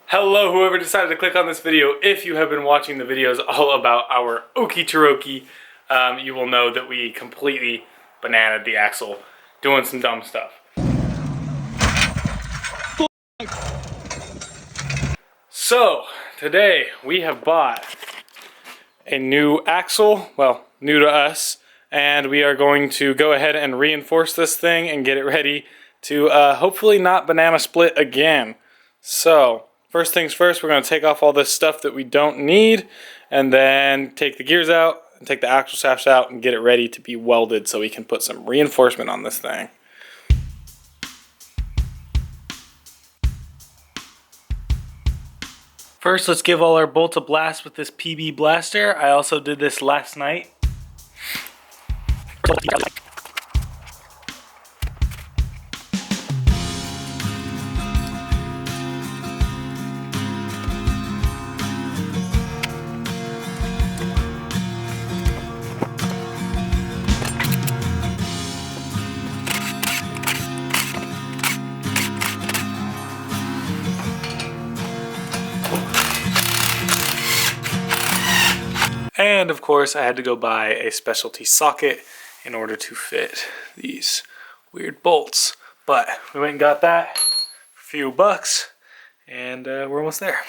Hello, whoever decided to click on this video. If you have been watching the videos all about our Okie Cherokee, you will know that we completely bananaed the axle doing some dumb stuff. So, today we have bought a new axle, well, new to us, and we are going to go ahead and reinforce this thing and get it ready to hopefully not banana split again. So, first things first, we're going to take off all this stuff that we don't need, and then take the gears out, and take the axle shafts out, and get it ready to be welded so we can put some reinforcement on this thing. First, let's give all our bolts a blast with this PB blaster. I also did this last night. And of course, I had to go buy a specialty socket in order to fit these weird bolts. But we went and got that for a few bucks, and we're almost there.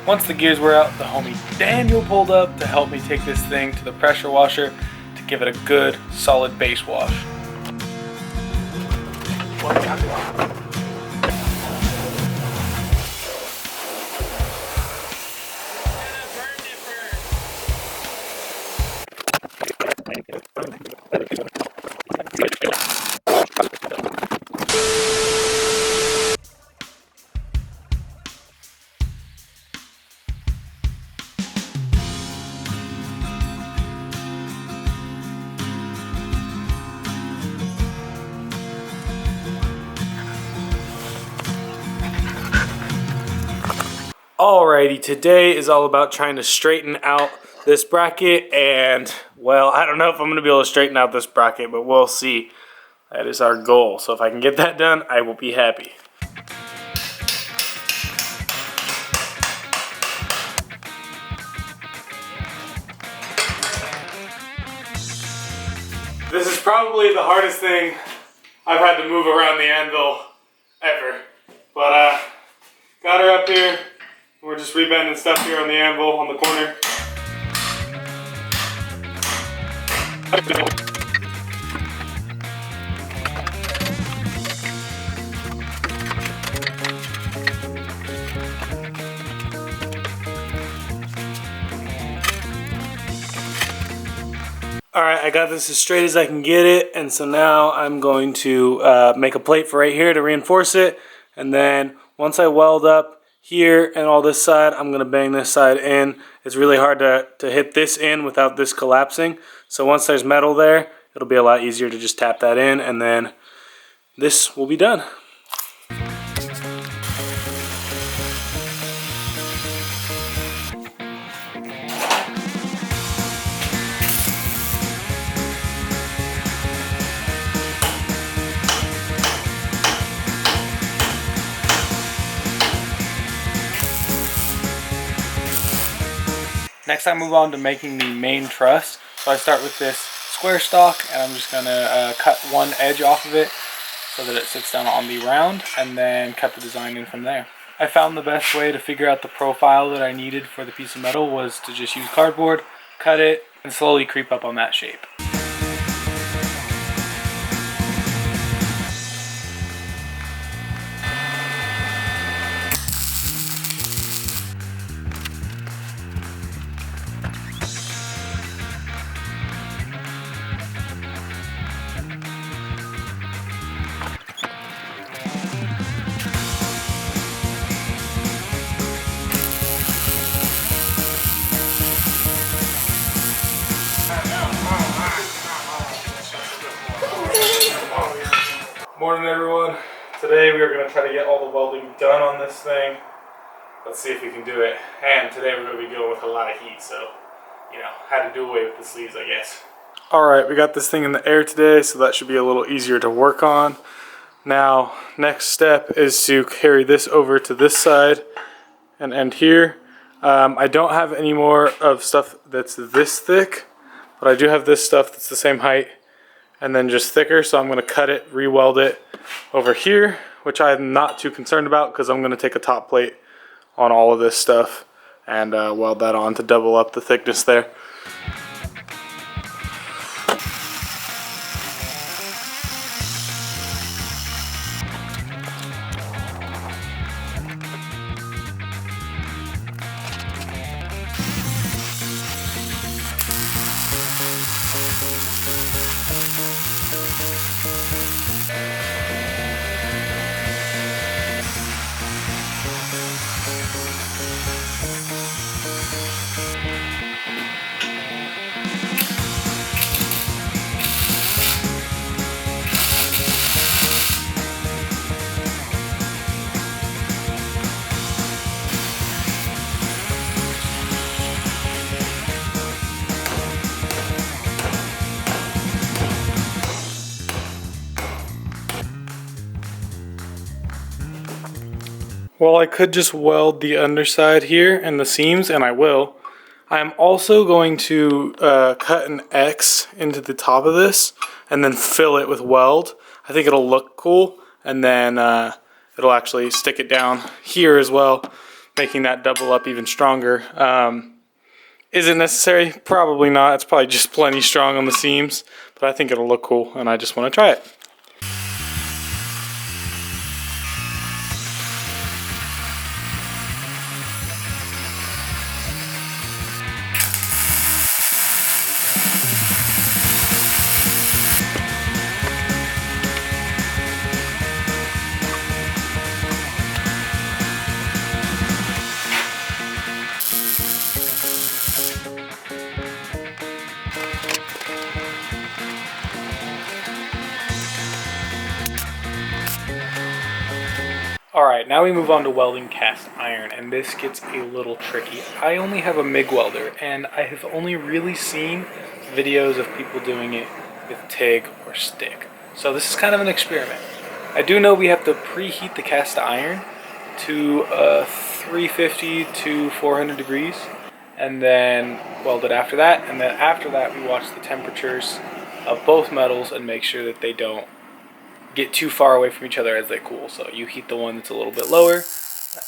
Once the gears were out, the homie Daniel pulled up to help me take this thing to the pressure washer to give it a good, solid base wash. Alrighty, today is all about trying to straighten out this bracket, and well, I don't know if I'm going to be able to straighten out this bracket, but we'll see. That is our goal, so if I can get that done, I will be happy. This is probably the hardest thing I've had to move around the anvil ever, but got her up here. We're just rebending stuff here on the anvil on the corner. Alright, I got this as straight as I can get it, and so now I'm going to make a plate for right here to reinforce it, and then once I weld up here and all this side, I'm going to bang this side in. It's really hard to hit this in without this collapsing. So once there's metal there, it'll be a lot easier to just tap that in, and then this will be done. Next I move on to making the main truss. So I start with this square stock, and I'm just going to cut one edge off of it so that it sits down on the round, and then cut the design in from there. I found the best way to figure out the profile that I needed for the piece of metal was to just use cardboard, cut it, and slowly creep up on that shape. Morning everyone. Today we are going to try to get all the welding done on this thing. Let's see if we can do it. And today we're going to be dealing with a lot of heat, so, you know, had to do away with the sleeves, I guess. Alright, we got this thing in the air today, so that should be a little easier to work on. Now, next step is to carry this over to this side and end here. I don't have any more of stuff that's this thick, but I do have this stuff that's the same height and then just thicker, so I'm going to cut it, re-weld it over here, which I'm not too concerned about because I'm going to take a top plate on all of this stuff and weld that on to double up the thickness there. Well, I could just weld the underside here and the seams, and I will. I'm also going to cut an X into the top of this and then fill it with weld. I think it'll look cool, and then it'll actually stick it down here as well, making that double up even stronger. Is it necessary? Probably not. It's probably just plenty strong on the seams, but I think it'll look cool, and I just want to try it. Alright, now we move on to welding cast iron, and this gets a little tricky. I only have a MIG welder, and I have only really seen videos of people doing it with TIG or stick. So this is kind of an experiment. I do know we have to preheat the cast iron to 350 to 400 degrees, and then weld it after that. And then after that, we watch the temperatures of both metals and make sure that they don't get too far away from each other as they cool. So you heat the one that's a little bit lower,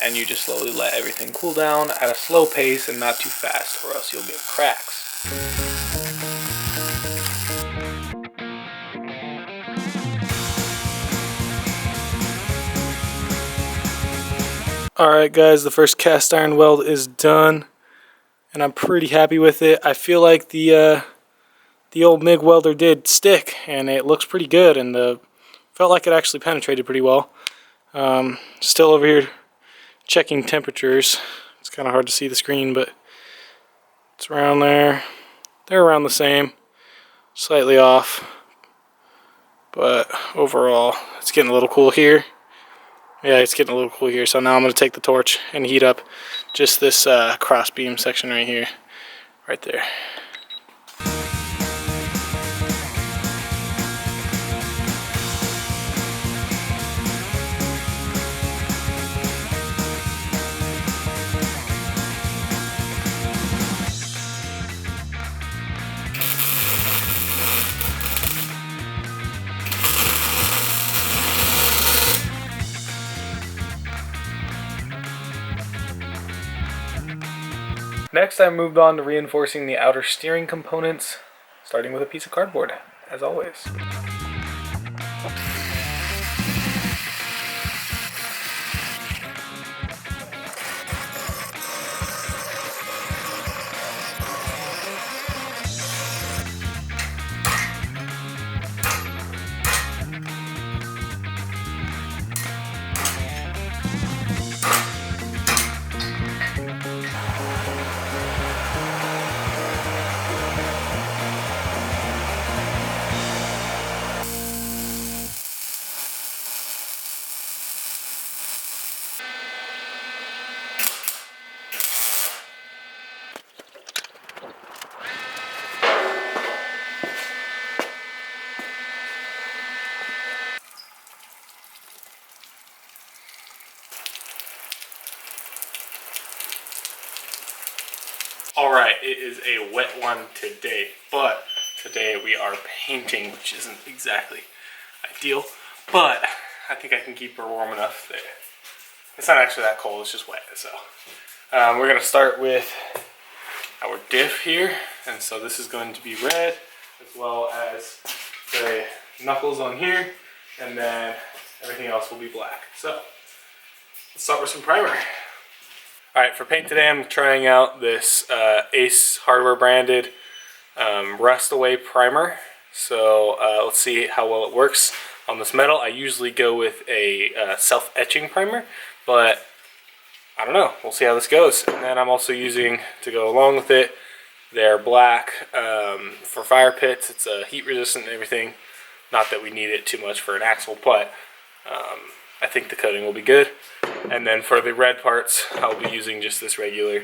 and you just slowly let everything cool down at a slow pace and not too fast, or else you'll get cracks. Alright guys, the first cast iron weld is done, and I'm pretty happy with it. I feel like the old MIG welder did stick, and it looks pretty good, and felt like it actually penetrated pretty well. Still over here checking temperatures. It's kind of hard to see the screen, but it's around there. They're around the same, slightly off, but overall it's getting a little cool here. Yeah, it's getting a little cool here, so now I'm going to take the torch and heat up just this cross beam section right here, right there. Next, I moved on to reinforcing the outer steering components, starting with a piece of cardboard, as always. Alright, it is a wet one today, but today we are painting, which isn't exactly ideal, but I think I can keep her warm enough that it's not actually that cold, it's just wet. So we're going to start with our diff here, and so this is going to be red, as well as the knuckles on here, and then everything else will be black. So let's start with some primer. Alright, for paint today I'm trying out this Ace Hardware branded Rust Away primer. So let's see how well it works on this metal. I usually go with a self-etching primer, but I don't know. We'll see how this goes. And then I'm also using, to go along with it, their black for fire pits. It's heat resistant and everything. Not that we need it too much for an axle, but I think the coating will be good. And then for the red parts, I'll be using just this regular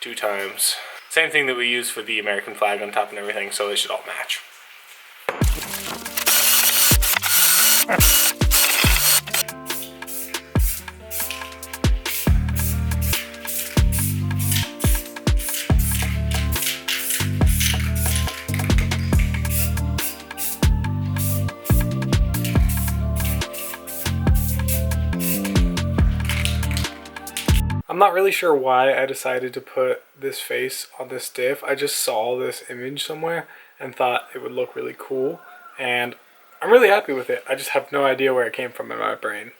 2 times. Same thing that we use for the American flag on top and everything, so they should all match. I'm not really sure why I decided to put this face on this diff. I just saw this image somewhere and thought it would look really cool, and I'm really happy with it. I just have no idea where it came from in my brain.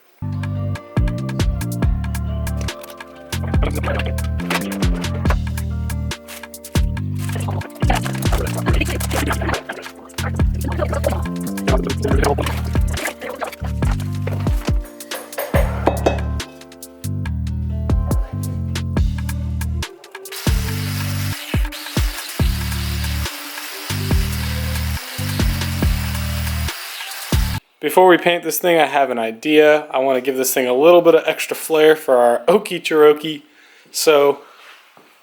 Before we paint this thing, I have an idea. I want to give this thing a little bit of extra flair for our Okie Cherokee. So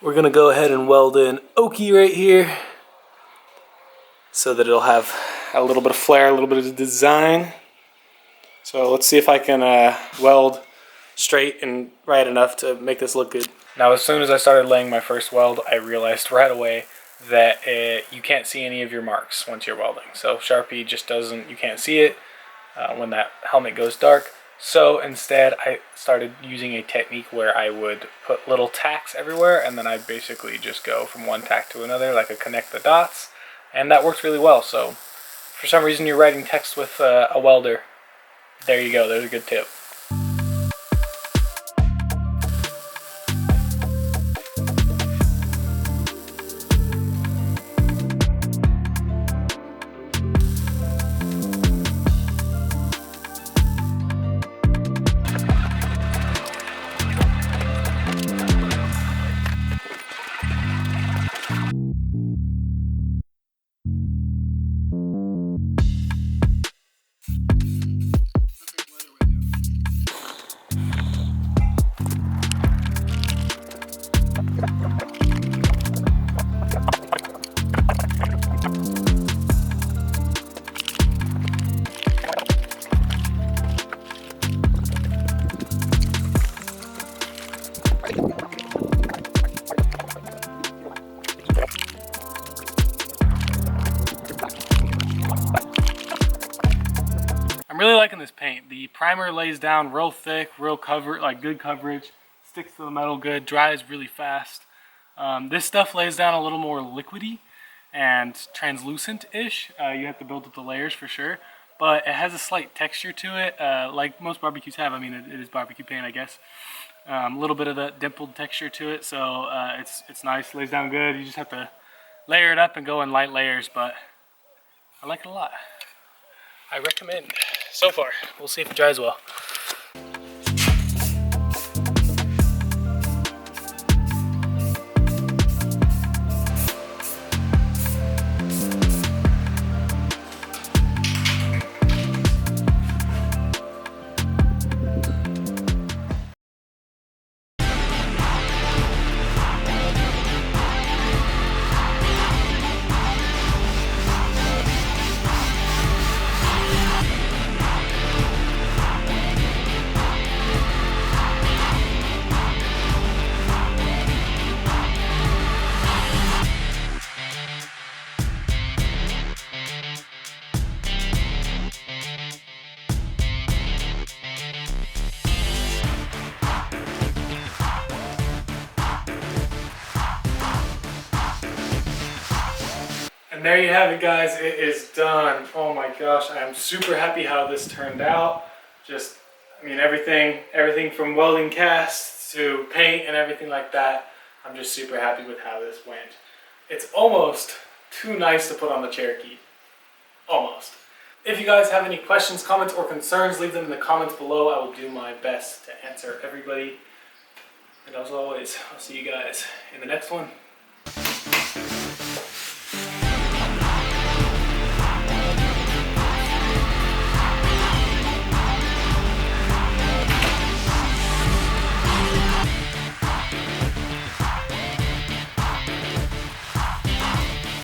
we're going to go ahead and weld in Okie right here so that it'll have a little bit of flair, a little bit of design. So let's see if I can weld straight and right enough to make this look good. Now, as soon as I started laying my first weld, I realized right away that you can't see any of your marks once you're welding. So Sharpie just doesn't, you can't see it when that helmet goes dark. So instead I started using a technique where I would put little tacks everywhere, and then I basically just go from one tack to another like a connect the dots, and that works really well. So for some reason you're writing text with a welder, there you go, there's a good tip. I'm really liking this paint. The primer lays down real thick, real like good coverage, sticks to the metal good, dries really fast. This stuff lays down a little more liquidy and translucent-ish. You have to build up the layers for sure, but it has a slight texture to it, like most barbecues have. I mean, it is barbecue paint, I guess. A little bit of the dimpled texture to it, so it's nice, lays down good. You just have to layer it up and go in light layers, but I like it a lot. I recommend. So far, we'll see if it dries well. And there you have it, guys. It is done. Oh my gosh, I am super happy how this turned out. Just, I mean, everything from welding casts to paint and everything like that. I'm just super happy with how this went. It's almost too nice to put on the Cherokee. Almost. If you guys have any questions, comments, or concerns, leave them in the comments below. I will do my best to answer everybody. And as always, I'll see you guys in the next one.